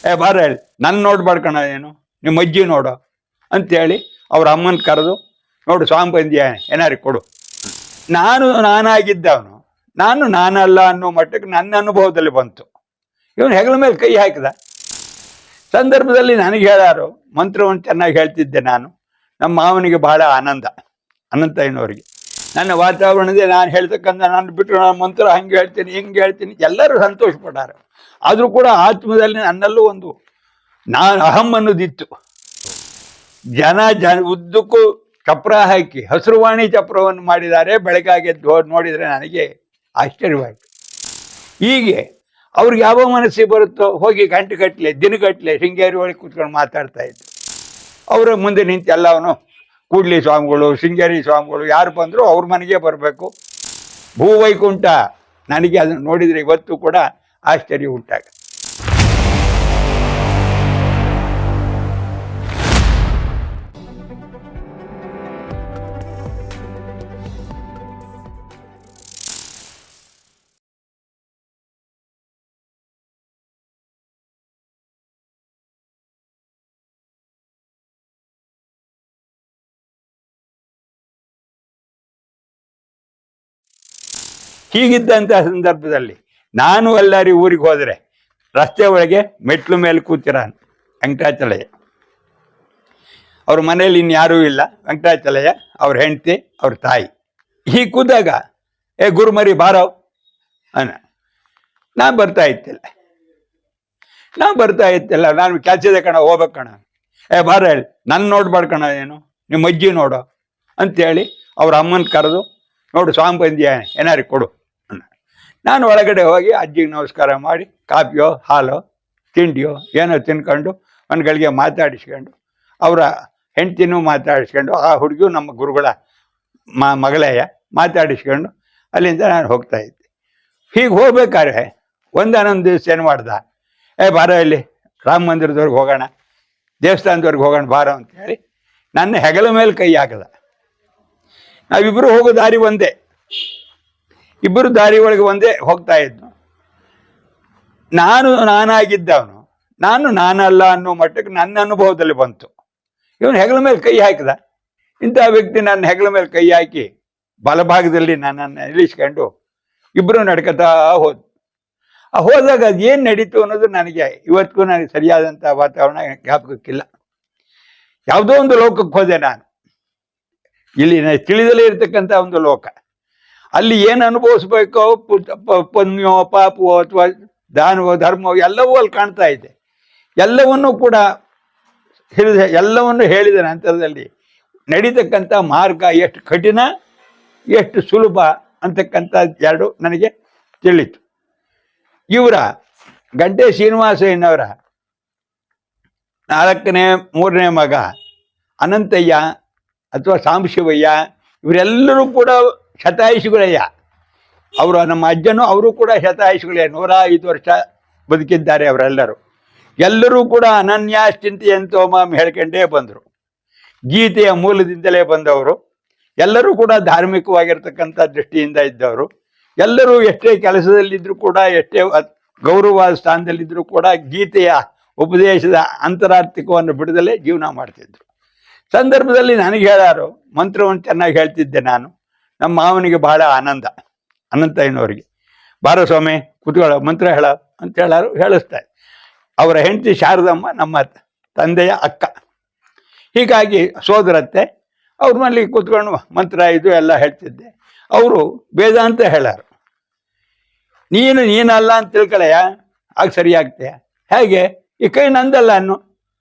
ಬಾರ ಹೇಳಿ ನನ್ನ ನೋಡ್ಬಾಡ್ಕಣ ಏನು ನಿಮ್ಮ ಅಜ್ಜಿ ನೋಡು ಅಂತೇಳಿ ಅವ್ರ ಅಮ್ಮನ ಕರೆದು ನೋಡು ಸ್ವಾಮಿ ಬಂದ್ಯಾ ಏನಾರು ಕೊಡು. ನಾನಾಗಿದ್ದವನು ನಾನಲ್ಲ ಅನ್ನೋ ಮಟ್ಟಕ್ಕೆ ನನ್ನ ಅನುಭವದಲ್ಲಿ ಬಂತು. ಇವನು ಹೆಗಲ ಮೇಲೆ ಕೈ ಹಾಕಿದ ಸಂದರ್ಭದಲ್ಲಿ ನನಗೆ ಹೇಳಾರು ಮಂತ್ರವನ್ನು ಚೆನ್ನಾಗಿ ಹೇಳ್ತಿದ್ದೆ ನಾನು. ನಮ್ಮ ಮಾವನಿಗೆ ಬಹಳ ಆನಂದ, ಅನಂತಯ್ಯನವರಿಗೆ ನನ್ನ ವಾತಾವರಣದೇ ನಾನು ಹೇಳ್ತಕ್ಕಂಥ ನಾನು ಬಿಟ್ಟರು ನಾನು ಮಂತ್ರ ಹಂಗೆ ಹೇಳ್ತೀನಿ ಹಿಂಗೆ ಹೇಳ್ತೀನಿ ಎಲ್ಲರೂ ಸಂತೋಷ ಪಟ್ಟಾರ. ಆದರೂ ಕೂಡ ಆತ್ಮದಲ್ಲಿ ನನ್ನಲ್ಲೂ ಒಂದು ಅಹಂ ಅನ್ನೋದಿತ್ತು. ಜನ ಉದ್ದಕ್ಕೂ ಚಪ್ರ ಹಾಕಿ ಹಸಿರುವಾಣಿ ಚಪ್ರವನ್ನು ಮಾಡಿದ್ದಾರೆ. ಬೆಳಗಾಗಿ ನೋಡಿದರೆ ನನಗೆ ಆಶ್ಚರ್ಯವಾಯಿತು. ಹೀಗೆ ಅವ್ರಿಗೆ ಯಾವ ಮನಸ್ಸಿಗೆ ಬರುತ್ತೋ ಹೋಗಿ ಗಂಟೆಗಟ್ಟಲೆ ದಿನಗಟ್ಟಲೆ ಶೃಂಗೇರಿ ಒಳಗೆ ಕೂತ್ಕೊಂಡು ಮಾತಾಡ್ತಾ ಇದ್ರು. ಅವರ ಮುಂದೆ ನಿಂತು ಎಲ್ಲವನು ಕೂಡ್ಲಿ ಸ್ವಾಮಿಗಳು ಶೃಂಗೇರಿ ಸ್ವಾಮಿಗಳು ಯಾರು ಬಂದರೂ ಅವ್ರ ಮನೆಗೆ ಬರಬೇಕು. ಭೂವೈಕುಂಠ ನನಗೆ ಅದನ್ನು ನೋಡಿದರೆ ಇವತ್ತು ಕೂಡ ಆಶ್ಚರ್ಯ ಉಂಟಾಗ. ಹೀಗಿದ್ದಂಥ ಸಂದರ್ಭದಲ್ಲಿ ನಾನು ಎಲ್ಲಾರಿ ಊರಿಗೆ ಹೋದರೆ ರಸ್ತೆ ಒಳಗೆ ಮೆಟ್ಲು ಮೇಲೆ ಕೂತಿರ ವೆಂಕಟಾಚಲಯ್ಯ. ಅವ್ರ ಮನೇಲಿ ಇನ್ಯಾರೂ ಇಲ್ಲ, ವೆಂಕಟಾಚಲಯ್ಯ, ಅವ್ರ ಹೆಂಡತಿ, ಅವ್ರ ತಾಯಿ. ಹೀಗೆ ಕೂತಾಗ ಗುರುಮರಿ ಬಾರವ್ ನಾನು ಬರ್ತಾ ಇತ್ತಿಲ್ಲ ನಾನು ಕೆಲಸದ ಕಣ ಹೋಗ್ಬೇಕು ಕಣ. ಬಾರ ಹೇಳಿ ನನ್ನ ನೋಡ್ಬಾಡ್ಕಣ ಏನು ನಿಮ್ಮ ಅಜ್ಜಿ ನೋಡು ಅಂತೇಳಿ ಅವ್ರ ಅಮ್ಮನ ಕರೆದು ನೋಡು ಸ್ವಾಮಿ ಬಂದ್ಯಾ ಏನಾರು ಕೊಡು. ನಾನು ಒಳಗಡೆ ಹೋಗಿ ಅಜ್ಜಿಗೆ ನಮಸ್ಕಾರ ಮಾಡಿ ಕಾಫಿಯೋ ಹಾಲೋ ತಿಂಡಿಯೋ ಏನೋ ತಿನ್ಕೊಂಡು ಒಂದು ಗಳಿಗೆ ಮಾತಾಡಿಸ್ಕೊಂಡು ಅವರ ಹೆಂಡ್ತಿನೂ ಮಾತಾಡಿಸ್ಕೊಂಡು ಆ ಹುಡುಗಿಯು ನಮ್ಮ ಗುರುಗಳ ಮಗಳಯ್ಯ ಮಾತಾಡಿಸ್ಕೊಂಡು ಅಲ್ಲಿಂದ ನಾನು ಹೋಗ್ತಾ ಇದ್ದೆ. ಹೀಗೆ ಹೋಗ್ಬೇಕಾದ್ರೆ ಒಂದೊಂದು ದಿವಸ ಏನು ಮಾಡ್ದ, ಬಾರ ಇಲ್ಲಿ ರಾಮ ಮಂದಿರದವ್ರಿಗೆ ಹೋಗೋಣ, ದೇವಸ್ಥಾನದವ್ರಿಗೆ ಹೋಗೋಣ ಬಾರೋ ಅಂತೇಳಿ ನನ್ನ ಹೆಗಲ ಮೇಲೆ ಕೈ ಹಾಕದ. ನಾವಿಬ್ಬರು ಹೋಗೋ ದಾರಿ ಒಂದೇ, ಇಬ್ಬರು ದಾರಿ ಒಳಗೆ ಒಂದೇ ಹೋಗ್ತಾ ಇದ್ನು. ನಾನಾಗಿದ್ದವನು ನಾನಲ್ಲ ಅನ್ನೋ ಮಟ್ಟಕ್ಕೆ ನನ್ನ ಅನುಭವದಲ್ಲಿ ಬಂತು. ಇವನು ಹೆಗಲ ಮೇಲೆ ಕೈ ಹಾಕಿದ. ಇಂಥ ವ್ಯಕ್ತಿ ನನ್ನ ಹೆಗಲ ಮೇಲೆ ಕೈ ಹಾಕಿ ಬಲಭಾಗದಲ್ಲಿ ನನ್ನನ್ನು ನಿಲ್ಲಿಸ್ಕೊಂಡು ಇಬ್ಬರು ನಡ್ಕೊತಾ ಹೋದಾಗ ಅದು ಏನು ನಡೀತು ಅನ್ನೋದು ನನಗೆ ಇವತ್ತಿಗೂ ನನಗೆ ಸರಿಯಾದಂಥ ವಾತಾವರಣ ಜ್ಞಾಪಕಕ್ಕಿಲ್ಲ. ಯಾವುದೋ ಒಂದು ಲೋಕಕ್ಕೆ ಹೋದೆ ನಾನು, ಇಲ್ಲಿ ತಿಳಿದಲೇ ಇರತಕ್ಕಂಥ ಒಂದು ಲೋಕ. ಅಲ್ಲಿ ಏನು ಅನುಭವಿಸ್ಬೇಕೋ ಪುಣ್ಯೋ ಪಾಪವೋ ಅಥವಾ ದಾನವೋ ಧರ್ಮವೋ ಎಲ್ಲವೂ ಅಲ್ಲಿ ಕಾಣ್ತಾ ಇದೆ. ಎಲ್ಲವನ್ನೂ ಕೂಡ ಎಲ್ಲವನ್ನು ಹೇಳಿದ ನಂತರದಲ್ಲಿ ನಡೀತಕ್ಕಂಥ ಮಾರ್ಗ ಎಷ್ಟು ಕಠಿಣ ಎಷ್ಟು ಸುಲಭ ಅಂತಕ್ಕಂಥ ಎರಡು ನನಗೆ ತಿಳಿತು. ಇವರ ಗಂಟೆ ಶ್ರೀನಿವಾಸಯ್ಯನವರ 4ನೇ 3ನೇ ಮಗ ಅನಂತಯ್ಯ ಅಥವಾ ಸಾಂಬಶಿವಯ್ಯ ಇವರೆಲ್ಲರೂ ಕೂಡ ಶತಾಯುಷಿಗಳಯ್ಯ. ಅವರು ನಮ್ಮ ಅಜ್ಜನೂ ಅವರು ಕೂಡ ಶತಾಯುಷಿಗಳೇ, 105 ವರ್ಷ ಬದುಕಿದ್ದಾರೆ ಅವರೆಲ್ಲರೂ. ಎಲ್ಲರೂ ಕೂಡ ಅನನ್ಯಾಶ್ಚಿಂತೆಯಂತೋ ಮಾಂ ಹೇಳ್ಕೊಂಡೇ ಬಂದರು. ಗೀತೆಯ ಮೂಲದಿಂದಲೇ ಬಂದವರು. ಎಲ್ಲರೂ ಕೂಡ ಧಾರ್ಮಿಕವಾಗಿರ್ತಕ್ಕಂಥ ದೃಷ್ಟಿಯಿಂದ ಇದ್ದವರು. ಎಲ್ಲರೂ ಎಷ್ಟೇ ಕೆಲಸದಲ್ಲಿದ್ದರೂ ಕೂಡ ಎಷ್ಟೇ ಗೌರವವಾದ ಸ್ಥಾನದಲ್ಲಿದ್ದರೂ ಕೂಡ ಗೀತೆಯ ಉಪದೇಶದ ಅಂತರಾರ್ಥಿಕವನ್ನು ಬಿಡದಲೇ ಜೀವನ ಮಾಡ್ತಿದ್ರು. ಸಂದರ್ಭದಲ್ಲಿ ನನಗೆ ಹೇಳಾರು ಮಂತ್ರವನ್ನು ಚೆನ್ನಾಗಿ ಹೇಳ್ತಿದ್ದೆ ನಾನು. ನಮ್ಮ ಮಾವನಿಗೆ ಬಹಳ ಆನಂದ, ಅನಂತಯ್ಯನವರಿಗೆ. ಬಾರ ಸ್ವಾಮಿ ಕೂತ್ಕೊಳ್ಳೋ ಮಂತ್ರ ಹೇಳ ಅಂತ ಹೇಳಾರು. ಹೇಳಿಸ್ತಾರೆ. ಅವರ ಹೆಂಡತಿ ಶಾರದಮ್ಮ ನಮ್ಮ ತಂದೆಯ ಅಕ್ಕ, ಹೀಗಾಗಿ ಸೋದರತ್ತೆ. ಅವ್ರ ಮನೇಲಿ ಕೂತ್ಕೊಂಡು ಮಂತ್ರ ಇದು ಎಲ್ಲ ಹೇಳ್ತಿದ್ದೆ. ಅವರು ವೇದಾಂತ ಹೇಳಾರು. ನೀನಲ್ಲ ಅಂತ ತಿಳ್ಕೊಳ್ಳಯ್ಯ, ಆಗ ಸರಿಯಾಗ್ತೀಯ. ಹೇಗೆ ಈ ಕೈ ನಂದಲ್ಲ ಅನ್ನು,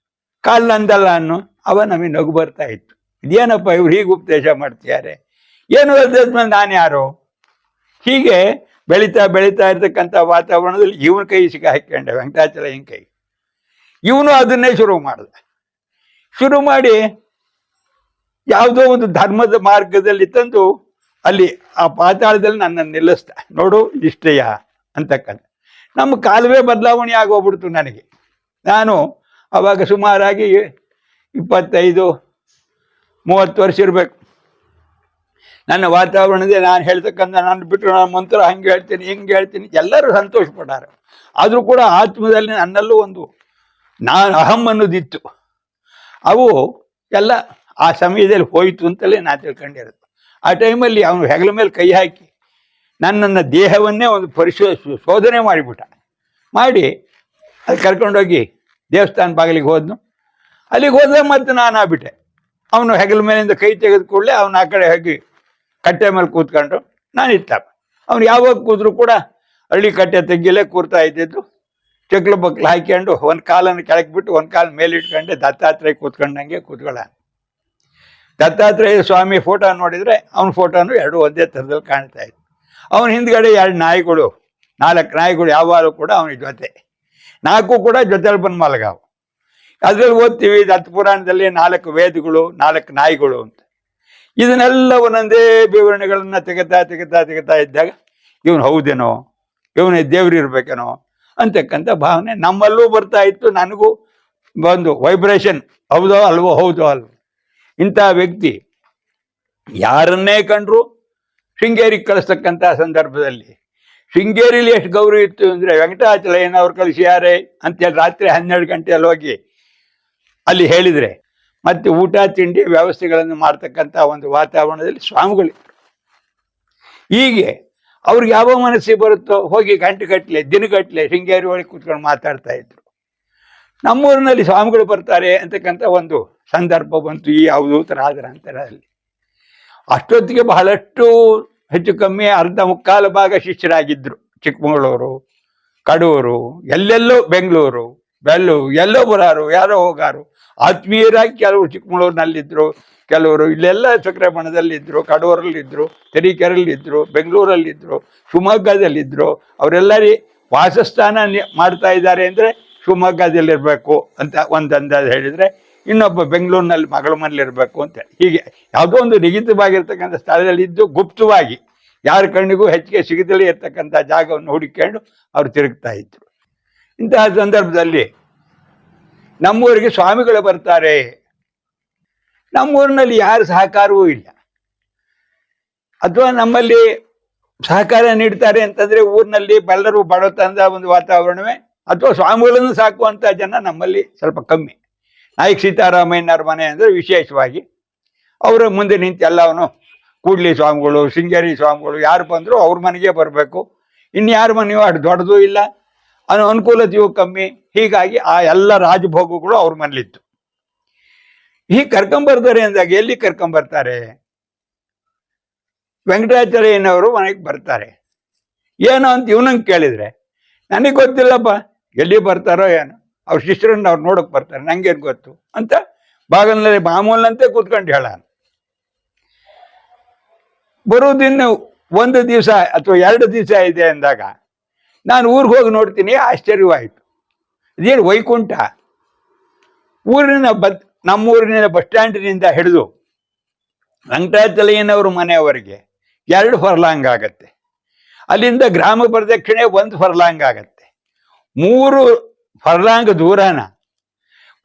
ಕಾಲು ನಂದಲ್ಲ ಅನ್ನು. ಅವ ನಮಗೆ ನಗು ಬರ್ತಾ ಇತ್ತು. ಇದೇನಪ್ಪ ಇವ್ರು ಹೀಗೆ ಉಪದೇಶ ಮಾಡ್ತಿದ್ದಾರೆ, ಏನು ಅಲ್ದಾದ್ಮೇಲೆ ನಾನು ಯಾರು? ಹೀಗೆ ಬೆಳೀತಾ ಇರ್ತಕ್ಕಂಥ ವಾತಾವರಣದಲ್ಲಿ ಇವನ ಕೈ ಸಿಕ್ಕ ಹಾಕ್ಕೊಂಡೆ, ವೆಂಕಟಾಚಲಯ್ಯನ ಕೈ. ಇವನು ಅದನ್ನೇ ಶುರು ಮಾಡಿ ಯಾವುದೋ ಒಂದು ಧರ್ಮದ ಮಾರ್ಗದಲ್ಲಿ ತಂದು ಅಲ್ಲಿ ಆ ಪಾತಾಳದಲ್ಲಿ ನನ್ನನ್ನು ನಿಲ್ಲಿಸ್ದ. ನೋಡು ಇಷ್ಟೆಯ ಅಂತಕ್ಕಂಥ. ನಮ್ಮ ಕಾಲವೇ ಬದಲಾವಣೆ ಆಗೋಗ್ಬಿಡ್ತು ನನಗೆ. ನಾನು ಅವಾಗ ಸುಮಾರಾಗಿ 25-30 ವರ್ಷ ಇರಬೇಕು. ನನ್ನ ವಾತಾವರಣದೇ ನಾನು ಹೇಳ್ತಕ್ಕಂಥ ನಾನು ಬಿಟ್ಟರು ನಾನು ಮಂತ್ರ ಹಂಗೆ ಹೇಳ್ತೀನಿ ಹಿಂಗೆ ಹೇಳ್ತೀನಿ ಎಲ್ಲರೂ ಸಂತೋಷ ಪಟ್ಟಾರೆ. ಆದರೂ ಕೂಡ ಆತ್ಮದಲ್ಲಿ ನನ್ನಲ್ಲೂ ಒಂದು ನಾನು ಅಹಂ ಅನ್ನೋದಿತ್ತು, ಅವು ಎಲ್ಲ ಆ ಸಮಯದಲ್ಲಿ ಹೋಯಿತು ಅಂತಲೇ ನಾನು ತಿಳ್ಕೊಂಡಿರೋದು. ಆ ಟೈಮಲ್ಲಿ ಅವನು ಹೆಗಲ ಮೇಲೆ ಕೈ ಹಾಕಿ ನನ್ನನ್ನು ದೇಹವನ್ನೇ ಒಂದು ಶೋಧನೆ ಮಾಡಿಬಿಟ್ಟ. ಮಾಡಿ ಅಲ್ಲಿ ಕರ್ಕೊಂಡೋಗಿ ದೇವಸ್ಥಾನ ಬಾಗಿಲಿಗೆ ಹೋದ್ನು. ಅಲ್ಲಿಗೆ ಹೋದ್ರೆ ಮತ್ತೆ ನಾನು ಆಗ್ಬಿಟ್ಟೆ. ಅವನು ಹೆಗಲ ಮೇಲಿಂದ ಕೈ ತೆಗೆದು ಕೂಡಲೇ ಅವನು ಆ ಕಡೆ ಹೋಗಿ ಕಟ್ಟೆ ಮೇಲೆ ಕೂತ್ಕೊಂಡು ನಾನು ಇತ್ತ. ಅವನು ಯಾವಾಗ ಕೂತ್ರು ಕೂಡ ಹಳ್ಳಿ ಕಟ್ಟೆ ತೆಗ್ಗಿಲೇ ಕೂರ್ತಾ ಇದ್ದಿದ್ದು. ಚಕ್ಲು ಬಕ್ಲು ಹಾಕ್ಕೊಂಡು ಒಂದು ಕಾಲನ್ನು ಕೆಳಗೆ ಬಿಟ್ಟು ಒಂದು ಕಾಲು ಮೇಲಿಟ್ಕೊಂಡೆ ದತ್ತಾತ್ರೇಯ ಕೂತ್ಕೊಂಡಂಗೆ ಕೂತ್ಕೊಳ್ಳ. ದತ್ತಾತ್ರೇಯ ಸ್ವಾಮಿ ಫೋಟೋ ನೋಡಿದರೆ ಅವನ ಫೋಟೋನು ಎರಡು ಒಂದೇ ಥರದಲ್ಲಿ ಕಾಣ್ತಾ ಇತ್ತು. ಅವನ ಹಿಂದ್ಗಡೆ 2 ನಾಯಿಗಳು, 4 ನಾಯಿಗಳು ಯಾವಾಗಲೂ ಕೂಡ ಅವನ ಜೊತೆ, 4 ಕೂಡ ಜೊತೆಲಿ ಬಂದು ಮಲಗಾವು. ಅದ್ರಲ್ಲಿ ಓದ್ತೀವಿ ದತ್ತ ಪುರಾಣದಲ್ಲಿ 4 ವೇದಗಳು, 4 ನಾಯಿಗಳು ಅಂತ. ಇದನ್ನೆಲ್ಲ ಒಂದೊಂದೇ ವಿವರಣೆಗಳನ್ನ ತೆಗಿತಾ ಇದ್ದಾಗ ಇವನು ಹೌದೇನೋ, ಇವನೇ ದೇವ್ರು ಇರ್ಬೇಕೇನೋ ಅಂತಕ್ಕಂಥ ಭಾವನೆ ನಮ್ಮಲ್ಲೂ ಬರ್ತಾ ಇತ್ತು. ನನಗೂ ಒಂದು ವೈಬ್ರೇಷನ್, ಹೌದೋ ಅಲ್ವೋ, ಹೌದೋ ಅಲ್ವೋ. ಇಂಥ ವ್ಯಕ್ತಿ ಯಾರನ್ನೇ ಕಂಡ್ರು ಶೃಂಗೇರಿಗೆ ಕಳಿಸ್ತಕ್ಕಂಥ ಸಂದರ್ಭದಲ್ಲಿ ಶೃಂಗೇರಿಲಿ ಎಷ್ಟು ಗೌರವ ಇತ್ತು ಅಂದರೆ, ವೆಂಕಟಾಚಲಯ್ಯನವ್ರು ಕಳಿಸ್ಯಾರೆ ಅಂತೇಳಿ ರಾತ್ರಿ 12 ಗಂಟೆಯಲ್ಲಿ ಹೋಗಿ ಅಲ್ಲಿ ಹೇಳಿದರೆ ಮತ್ತೆ ಊಟ ತಿಂಡಿ ವ್ಯವಸ್ಥೆಗಳನ್ನು ಮಾಡ್ತಕ್ಕಂಥ ಒಂದು ವಾತಾವರಣದಲ್ಲಿ ಸ್ವಾಮಿಗಳಿದ್ರು. ಹೀಗೆ ಅವ್ರಿಗೆ ಯಾವ ಮನಸ್ಸಿಗೆ ಬರುತ್ತೋ ಹೋಗಿ ಗಂಟೆಗಟ್ಟಲೆ ದಿನಗಟ್ಟಲೆ ಶೃಂಗೇರಿ ಒಳಗೆ ಕೂತ್ಕೊಂಡು ಮಾತಾಡ್ತಾ ಇದ್ರು. ನಮ್ಮೂರಿನಲ್ಲಿ ಸ್ವಾಮಿಗಳು ಬರ್ತಾರೆ ಅಂತಕ್ಕಂಥ ಒಂದು ಸಂದರ್ಭ ಬಂತು ಈ ಅವಧೂತರಾದರ ಅಂತರದಲ್ಲಿ. ಅಷ್ಟೊತ್ತಿಗೆ ಬಹಳಷ್ಟು ಹೆಚ್ಚು ಕಮ್ಮಿ ಅರ್ಧ ಮುಕ್ಕಾಲು ಭಾಗ ಶಿಷ್ಯರಾಗಿದ್ದರು. ಚಿಕ್ಕಮಗಳೂರು, ಕಡೂರು, ಎಲ್ಲೆಲ್ಲೋ ಬೆಂಗಳೂರು, ಎಲ್ಲೋ ಬರೋರು, ಯಾರೋ ಹೋಗಾರು. ಆತ್ಮೀಯರಾಗಿ ಕೆಲವರು ಚಿಕ್ಕಮಗಳೂರಿನಲ್ಲಿದ್ದರು, ಕೆಲವರು ಇಲ್ಲೆಲ್ಲ ಸಕ್ರೆಮಣದಲ್ಲಿದ್ದರು, ಕಡೂರಲ್ಲಿದ್ದರು, ತರೀಕೆರೆಯಲ್ಲಿದ್ದರು, ಬೆಂಗಳೂರಲ್ಲಿದ್ದರು, ಶಿವಮೊಗ್ಗದಲ್ಲಿದ್ದರು. ಅವರೆಲ್ಲರೂ ವಾಸಸ್ಥಾನ ಮಾಡ್ತಾ ಇದ್ದಾರೆ ಅಂದರೆ ಶಿವಮೊಗ್ಗದಲ್ಲಿರಬೇಕು ಅಂತ ಒಂದು ಅಂದಾಜು ಹೇಳಿದರೆ, ಇನ್ನೊಬ್ಬ ಬೆಂಗಳೂರಿನಲ್ಲಿ ಮಗಳ ಮನೇಲಿರಬೇಕು ಅಂತ. ಹೀಗೆ ಯಾವುದೋ ಒಂದು ನಿಗದಿತವಾಗಿರ್ತಕ್ಕಂಥ ಸ್ಥಳದಲ್ಲಿದ್ದು ಗುಪ್ತವಾಗಿ ಯಾರ ಕಣ್ಣಿಗೂ ಹೆಚ್ಚಿಗೆ ಸಿಗದಲೇ ಇರ್ತಕ್ಕಂಥ ಜಾಗವನ್ನು ಹುಡುಕೊಂಡು ಅವರು ತಿರುಗ್ತಾ ಇದ್ರು. ಇಂತಹ ಸಂದರ್ಭದಲ್ಲಿ ನಮ್ಮೂರಿಗೆ ಸ್ವಾಮಿಗಳು ಬರ್ತಾರೆ. ನಮ್ಮೂರಿನಲ್ಲಿ ಯಾರ ಸಹಕಾರವೂ ಇಲ್ಲ, ಅಥವಾ ನಮ್ಮಲ್ಲಿ ಸಹಕಾರ ನೀಡ್ತಾರೆ ಅಂತಂದರೆ ಊರಿನಲ್ಲಿ ಎಲ್ಲರೂ ಬಡತನದ ಒಂದು ವಾತಾವರಣವೇ, ಅಥವಾ ಸ್ವಾಮಿಗಳನ್ನು ಸಾಕುವಂಥ ಜನ ನಮ್ಮಲ್ಲಿ ಸ್ವಲ್ಪ ಕಮ್ಮಿ. ನಾಯಕ ಸೀತಾರಾಮಯ್ಯನವ್ರ ಮನೆ ಅಂದರೆ ವಿಶೇಷವಾಗಿ ಅವರ ಮುಂದೆ ನಿಂತು ಎಲ್ಲವನು ಕೂಡ್ಲಿ ಸ್ವಾಮಿಗಳು, ಶೃಂಗೇರಿ ಸ್ವಾಮಿಗಳು ಯಾರು ಬಂದರೂ ಅವ್ರ ಮನೆಗೆ ಬರಬೇಕು, ಇನ್ಯಾರ ಮನೆಯೂ ಅಷ್ಟು ದೊಡ್ಡದು ಇಲ್ಲ, ಅನುಕೂಲತೆಯೂ ಕಮ್ಮಿ. ಹೀಗಾಗಿ ಆ ಎಲ್ಲ ರಾಜಭೋಗಗಳು ಅವ್ರ ಮನೇಲಿತ್ತು. ಹೀಗೆ ಕರ್ಕೊಂಬರ್ತಾರೆ ಅಂದಾಗ ಎಲ್ಲಿ ಕರ್ಕೊಂಬರ್ತಾರೆ? ವೆಂಕಟಾಚಲಯ್ಯನವರು ಮನೆಗೆ ಬರ್ತಾರೆ. ಏನೋ ಅಂತ ಇವನಂಗೆ ಕೇಳಿದರೆ ನನಗೆ ಗೊತ್ತಿಲ್ಲಪ್ಪ, ಎಲ್ಲಿ ಬರ್ತಾರೋ ಏನೋ, ಅವ್ರ ಶಿಷ್ಯರನ್ನ ಅವ್ರು ನೋಡೋಕೆ ಬರ್ತಾರೆ, ನಂಗೇನು ಗೊತ್ತು ಅಂತ ಬಾಗಿಲಿನಲ್ಲಿ ಮಾಮೂಲಂತೆ ಕೂತ್ಕೊಂಡು ಹೇಳ. ಬರೋದಿನ್ನು 1 ದಿವಸ ಅಥವಾ 2 ದಿವಸ ಇದೆ ಅಂದಾಗ ನಾನು ಊರಿಗೆ ಹೋಗಿ ನೋಡ್ತೀನಿ. ಆಶ್ಚರ್ಯವಾಯಿತು. ಇದೇನು ವೈಕುಂಠ? ನಮ್ಮೂರಿನ ಬಸ್ ಸ್ಟ್ಯಾಂಡಿನಿಂದ ಹಿಡಿದು ವೆಂಕಟಾಚಲಯ್ಯನವ್ರ ಮನೆಯವರೆಗೆ 2 ಫರ್ಲಾಂಗ್ ಆಗತ್ತೆ. ಅಲ್ಲಿಂದ ಗ್ರಾಮ ಪ್ರದಕ್ಷಿಣೆ 1 ಫರ್ಲಾಂಗ್ ಆಗತ್ತೆ. 3 ಫರ್ಲಾಂಗ್ ದೂರನ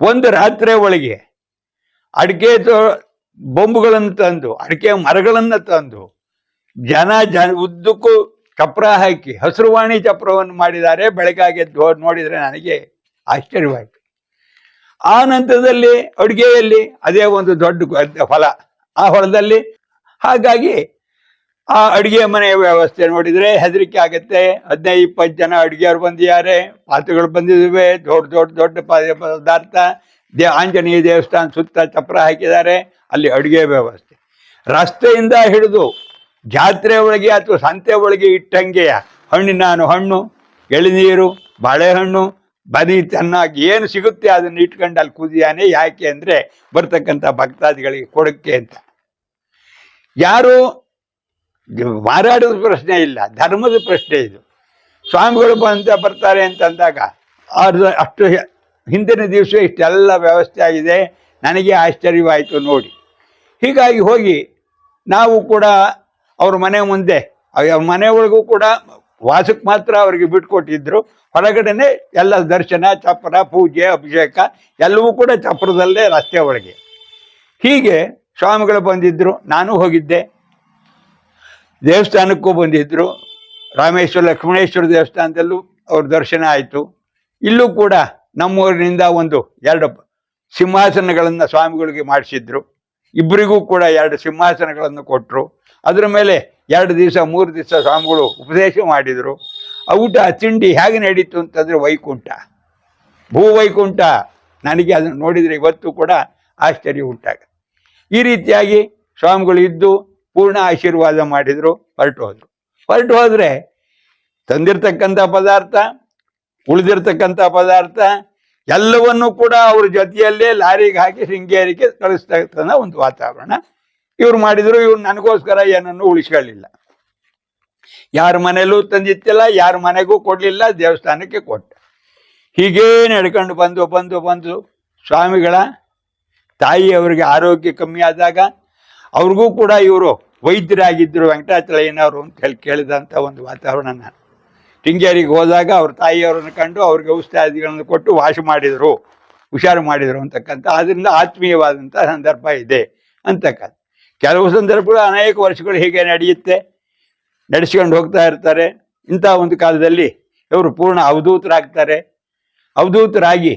ಒಂದು ರಾತ್ರಿ ಒಳಗೆ ಅಡಿಕೆ ಬೊಂಬುಗಳನ್ನು ತಂದು, ಅಡಿಕೆ ಮರಗಳನ್ನು ತಂದು ಜನ ಉದ್ದಕ್ಕೂ ಚಪ್ರ ಹಾಕಿ ಹಸಿರುವಾಣಿ ಚಪ್ರವನ್ನು ಮಾಡಿದ್ದಾರೆ. ಬೆಳಗಾಗಿ ಎದ್ದು ನೋಡಿದರೆ ನನಗೆ ಆಶ್ಚರ್ಯವಾಯಿತು. ಆ ನಂತರದಲ್ಲಿ ಅಡುಗೆಯಲ್ಲಿ ಅದೇ ಒಂದು ದೊಡ್ಡ ಹೊಲ, ಆ ಹೊಲದಲ್ಲಿ ಹಾಗಾಗಿ ಆ ಅಡುಗೆ ಮನೆಯ ವ್ಯವಸ್ಥೆ ನೋಡಿದರೆ ಹೆದರಿಕೆ ಆಗುತ್ತೆ. 15-20 ಜನ ಅಡುಗೆಯವ್ರು ಬಂದಿದ್ದಾರೆ, ಪಾತ್ರೆಗಳು ಬಂದಿದ್ದಾವೆ, ದೊಡ್ಡ ಪದಾರ್ಥ. ಆಂಜನೇಯ ದೇವಸ್ಥಾನ ಸುತ್ತ ಚಪ್ರ ಹಾಕಿದ್ದಾರೆ. ಅಲ್ಲಿ ಅಡುಗೆ ವ್ಯವಸ್ಥೆ ರಸ್ತೆಯಿಂದ ಹಿಡಿದು ಜಾತ್ರೆ ಒಳಗೆ ಅಥವಾ ಸಂತೆ ಒಳಗೆ ಇಟ್ಟಂಗೆ ಹಣ್ಣು, ಎಳನೀರು, ಬಾಳೆಹಣ್ಣು, ಬರೀ ಚೆನ್ನಾಗಿ ಏನು ಸಿಗುತ್ತೆ ಅದನ್ನು ಇಟ್ಕೊಂಡು ಅಲ್ಲಿ ಕುದಿಯಾನೆ. ಯಾಕೆ ಅಂದರೆ ಬರ್ತಕ್ಕಂಥ ಭಕ್ತಾದಿಗಳಿಗೆ ಕೊಡಕ್ಕೆ ಅಂತ. ಯಾರು ಮಾರಾಡೋದು ಪ್ರಶ್ನೆ ಇಲ್ಲ, ಧರ್ಮದ ಪ್ರಶ್ನೆ ಇದು. ಸ್ವಾಮಿಗಳು ಬರ್ತಾರೆ ಅಂತಂದಾಗ ಅಷ್ಟು ಹಿಂದಿನ ದಿವಸ ಇಷ್ಟೆಲ್ಲ ವ್ಯವಸ್ಥೆ ಆಗಿದೆ. ನನಗೆ ಆಶ್ಚರ್ಯವಾಯಿತು ನೋಡಿ. ಹೀಗಾಗಿ ಹೋಗಿ ನಾವು ಕೂಡ ಅವ್ರ ಮನೆ ಮುಂದೆ, ಅವ್ರ ಮನೆಯೊಳಗೂ ಕೂಡ ವಾಸಕ್ಕೆ ಮಾತ್ರ ಅವರಿಗೆ ಬಿಟ್ಕೊಟ್ಟಿದ್ರು. ಹೊರಗಡೆನೆ ಎಲ್ಲ ದರ್ಶನ, ಚಪ್ರ, ಪೂಜೆ, ಅಭಿಷೇಕ ಎಲ್ಲವೂ ಕೂಡ ಚಪ್ರದಲ್ಲೇ ರಸ್ತೆ ಒಳಗೆ. ಹೀಗೆ ಸ್ವಾಮಿಗಳು ಬಂದಿದ್ದರು. ನಾನು ಹೋಗಿದ್ದೆ. ದೇವಸ್ಥಾನಕ್ಕೂ ಬಂದಿದ್ದರು. ರಾಮೇಶ್ವರ ಲಕ್ಷ್ಮಣೇಶ್ವರ ದೇವಸ್ಥಾನದಲ್ಲೂ ಅವ್ರ ದರ್ಶನ ಆಯಿತು. ಇಲ್ಲೂ ಕೂಡ ನಮ್ಮೂರಿನಿಂದ 2 ಸಿಂಹಾಸನಗಳನ್ನು ಸ್ವಾಮಿಗಳಿಗೆ ಮಾಡಿಸಿದ್ರು. ಇಬ್ಬರಿಗೂ ಕೂಡ 2 ಸಿಂಹಾಸನಗಳನ್ನು ಕೊಟ್ಟರು. ಅದರ ಮೇಲೆ 2 ದಿವಸ 3 ದಿವಸ ಸ್ವಾಮಿಗಳು ಉಪದೇಶ ಮಾಡಿದರು. ಊಟ ತಿಂಡಿ ಹೇಗೆ ನಡೀತು ಅಂತಂದರೆ ವೈಕುಂಠ, ಭೂವೈಕುಂಠ. ನನಗೆ ಅದನ್ನು ನೋಡಿದರೆ ಇವತ್ತು ಕೂಡ ಆಶ್ಚರ್ಯ ಉಂಟಾಗುತ್ತೆ. ಈ ರೀತಿಯಾಗಿ ಸ್ವಾಮಿಗಳು ಇದ್ದು ಪೂರ್ಣ ಆಶೀರ್ವಾದ ಮಾಡಿದರು, ಹೊರಟು ಹೋದರೆ ತಂದಿರ್ತಕ್ಕಂಥ ಪದಾರ್ಥ, ಉಳಿದಿರ್ತಕ್ಕಂಥ ಪದಾರ್ಥ ಎಲ್ಲವನ್ನೂ ಕೂಡ ಅವ್ರ ಜೊತೆಯಲ್ಲೇ ಲಾರಿಗೆ ಹಾಕಿ ಶೃಂಗೇರಿಗೆ ಕಳಿಸ್ತಕ್ಕಂಥ ಒಂದು ವಾತಾವರಣ ಇವ್ರು ಮಾಡಿದರು. ಇವ್ರು ನನಗೋಸ್ಕರ ಏನನ್ನು ಉಳಿಸ್ಕೊಳ್ಳಿಲ್ಲ, ಯಾರ ಮನೆಯಲ್ಲೂ ತಂದಿತ್ತಿಲ್ಲ, ಯಾರ ಮನೆಗೂ ಕೊಡಲಿಲ್ಲ, ದೇವಸ್ಥಾನಕ್ಕೆ ಕೊಟ್ಟ. ಹೀಗೇ ನಡ್ಕೊಂಡು ಬಂದು ಸ್ವಾಮಿಗಳ ತಾಯಿಯವರಿಗೆ ಆರೋಗ್ಯ ಕಮ್ಮಿ ಆದಾಗ ಅವ್ರಿಗೂ ಕೂಡ ಇವರು ವೈದ್ಯರಾಗಿದ್ದರು, ವೆಂಕಟಾಚಲಯ್ಯನವರು ಅಂತ ಹೇಳಿ ಕೇಳಿದಂಥ ಒಂದು ವಾತಾವರಣ. ನಾನು ಶೃಂಗೇರಿಗೆ ಹೋದಾಗ ಅವ್ರ ತಾಯಿಯವರನ್ನು ಕಂಡು ಅವ್ರಿಗೆ ಔಷಧಾದಿಗಳನ್ನು ಕೊಟ್ಟು ಹುಷಾರು ಮಾಡಿದರು ಅಂತಕ್ಕಂಥ, ಅದರಿಂದ ಆತ್ಮೀಯವಾದಂಥ ಸಂದರ್ಭ ಇದೆ ಅಂತಕ್ಕಂಥ. ಕೆಲವು ಸಂದರ್ಭಗಳು ಅನೇಕ ವರ್ಷಗಳು ಹೀಗೆ ನಡೆಯುತ್ತೆ, ನಡೆಸ್ಕೊಂಡು ಹೋಗ್ತಾ ಇರ್ತಾರೆ. ಇಂಥ ಒಂದು ಕಾಲದಲ್ಲಿ ಇವರು ಪೂರ್ಣ ಅವಧೂತರಾಗ್ತಾರೆ. ಅವಧೂತರಾಗಿ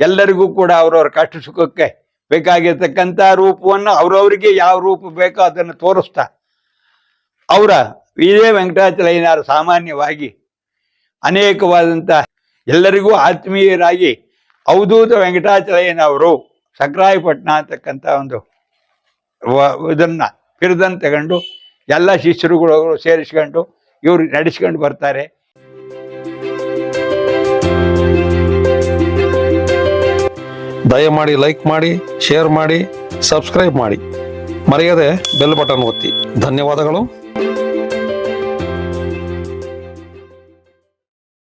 ಎಲ್ಲರಿಗೂ ಕೂಡ ಅವರವ್ರ ಕಷ್ಟ ಸುಖಕ್ಕೆ ಬೇಕಾಗಿರ್ತಕ್ಕಂಥ ರೂಪವನ್ನು ಅವರವರಿಗೆ ಯಾವ ರೂಪ ಬೇಕೋ ಅದನ್ನು ತೋರಿಸ್ತಾ ಅವರ ಇದೇ ವೆಂಕಟಾಚಲಯ್ಯನವರು ಸಾಮಾನ್ಯವಾಗಿ ಅನೇಕವಾದಂಥ ಎಲ್ಲರಿಗೂ ಆತ್ಮೀಯರಾಗಿ ಅವಧೂತ ವೆಂಕಟಾಚಲಯ್ಯನವರು ಸಕ್ರಾಯಪಟ್ಟಣ ಅಂತಕ್ಕಂಥ ಒಂದು ಇದನ್ನು ಬಿರುದನ್ನು ತಗೊಂಡು ಎಲ್ಲ ಶಿಷ್ಯರುಗಳು ಸೇರಿಸ್ಕೊಂಡು ಇವರು ನಡೆಸ್ಕೊಂಡು ಬರ್ತಾರೆ. ದಯಮಾಡಿ ಲೈಕ್ ಮಾಡಿ, ಶೇರ್ ಮಾಡಿ, ಸಬ್ಸ್ಕ್ರೈಬ್ ಮಾಡಿ, ಮರೆಯದೆ ಬೆಲ್ ಬಟನ್ ಒತ್ತಿ. ಧನ್ಯವಾದಗಳು.